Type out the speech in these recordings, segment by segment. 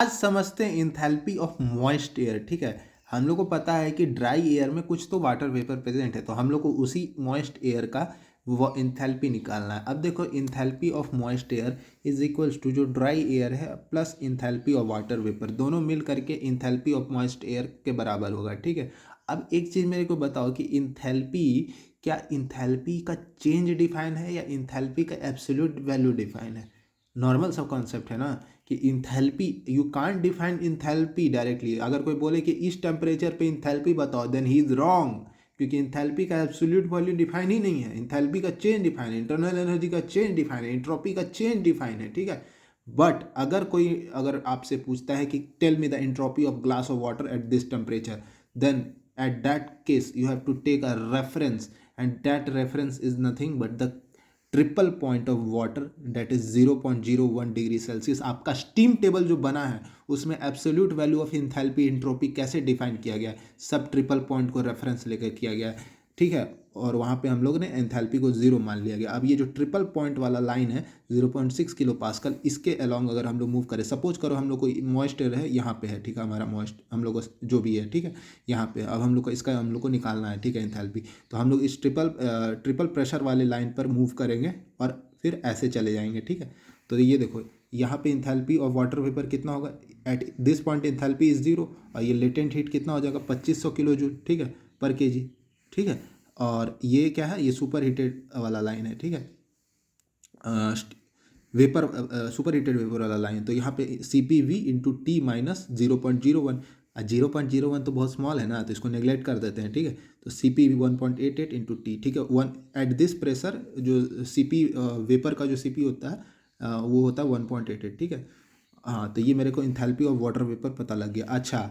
आज समझते हैं इंथैल्पी ऑफ मॉइस्ट एयर। ठीक है, हम लोग को पता है कि ड्राई एयर में कुछ तो वाटर वेपर प्रेजेंट है, तो हम लोग को उसी मॉइस्ट एयर का वो इंथैल्पी निकालना है। अब देखो, enthalpy of moist air is equals to जो ड्राई एयर है plus enthalpy of water vapour, दोनों मिल करके इंथैल्पी ऑफ मॉइस्ट एयर के बराबर होगा। ठीक है, अब एक चीज़ मेरे को बताओ कि इंथैल्पी, क्या इंथैल्पी का चेंज डिफाइन है या इंथैल्पी का एब्सोल्यूट वैल्यू डिफाइन है? नॉर्मल सब कॉन्सेप्ट है ना कि enthalpy, you can't define enthalpy directly. अगर कोई बोले कि इस टेम्परेचर पे इंथैल्पी बताओ, देन ही इज रॉन्ग, क्योंकि इंथैल्पी का एब्सोल्यूट वैल्यू डिफाइन ही नहीं है। इंथैल्पी का चेंज डिफाइन है, इंटरनल एनर्जी का चेंज डिफाइन है, एंट्रोपी का चेंज डिफाइन है। ठीक है, बट अगर आपसे पूछता है कि tell me the entropy of glass of water at this temperature, then at that case you have to take a reference, and that reference is nothing but the triple point of water, that is 0.01 degree Celsius. आपका steam table जो बना है उसमें absolute value of enthalpy entropy कैसे define किया गया है, सब ट्रिपल पॉइंट को रेफरेंस लेकर किया गया है। ठीक है, और वहाँ पे हम लोग ने एंथैल्पी को जीरो मान लिया गया। अब ये जो ट्रिपल पॉइंट वाला लाइन है 0.6 किलो पास्कल, इसके अलोंग अगर हम लोग मूव करें, सपोज करो हम लोग को मॉइस्ट एयर है यहाँ पे है, ठीक है, हमारा मॉइस्ट हम लोग को जो भी है, ठीक है, यहाँ पे अब हम लोग को इसका हम लोग को निकालना है। ठीक है, एंथैल्पी, तो हम लोग इस ट्रिपल प्रेशर वाले लाइन पर मूव करेंगे और फिर ऐसे चले जाएंगे। ठीक है, तो ये देखो यहाँ पे इंथैल्पी ऑफ वाटर वेपर कितना होगा, at this point enthalpy is zero, और ये लेटेंट हीट कितना हो जाएगा 2500 किलो जूल, ठीक है, पर केजी। ठीक है, और ये क्या है, ये सुपर हीटेड वाला लाइन है। ठीक है, वेपर सुपर हीटेड वेपर वाला लाइन, तो यहाँ पे c p v into t minus 0.01, 0.01 तो बहुत स्मॉल है ना, तो इसको नेग्लेक्ट कर देते हैं। ठीक है, तो c p v 1.88 into t. ठीक है, वन एट दिस प्रेशर जो सी पी वेपर का जो सी पी होता है वो होता है 1.88। ठीक है, हाँ, तो ये मेरे को इंथैल्पी ऑफ वाटर वेपर पता लग गया। अच्छा,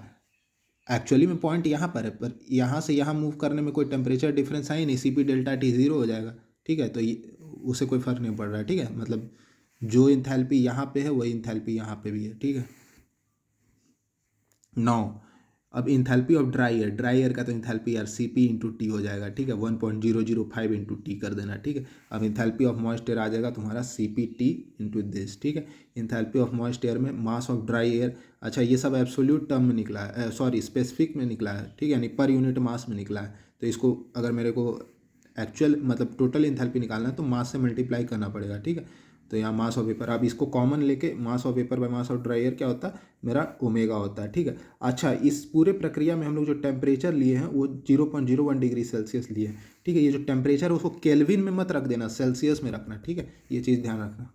एक्चुअली में पॉइंट यहाँ पर है, पर यहाँ से यहाँ मूव करने में कोई टेम्परेचर डिफरेंस है ही नहीं, c p delta t zero हो जाएगा। ठीक है, तो ये उससे कोई फ़र्क नहीं पड़ रहा है। ठीक है, मतलब जो इंथैल्पी यहाँ पे है वही इंथैल्पी यहाँ पे भी है। ठीक है, नौ, अब इंथैल्पी ऑफ ड्राई एयर का तो इंथैल्पी यार सी पी इंटू टी हो जाएगा। ठीक है, 1.005 इंटू टी कर देना। ठीक है, अब इंथैल्पी ऑफ मॉइस्ट एयर आ जाएगा तुम्हारा c p t into this. ठीक है, इंथैल्पी ऑफ मॉइस्ट एयर में मास ऑफ ड्राई एयर, अच्छा ये सब एब्सोल्यूट टर्म में निकला है, सॉरी स्पेसिफिक में निकला है। ठीक है, यानी पर यूनिट मास में निकला है, तो इसको अगर मेरे को एक्चुअल मतलब टोटल इंथैल्पी निकालना है तो मास से मल्टीप्लाई करना पड़ेगा। ठीक है, तो यहाँ मास ऑफ वेपर, अब इसको कॉमन लेके mass of vapour by mass of dry air क्या होता है, मेरा ओमेगा होता है। ठीक है, अच्छा इस पूरे प्रक्रिया में हम लोग जो टेम्परेचर लिए हैं वो 0.01 डिग्री सेल्सियस लिए हैं। ठीक है, ये जो टेम्परेचर है उसको केल्विन में मत रख देना, सेल्सियस में रखना। ठीक है, ये चीज़ ध्यान रखना।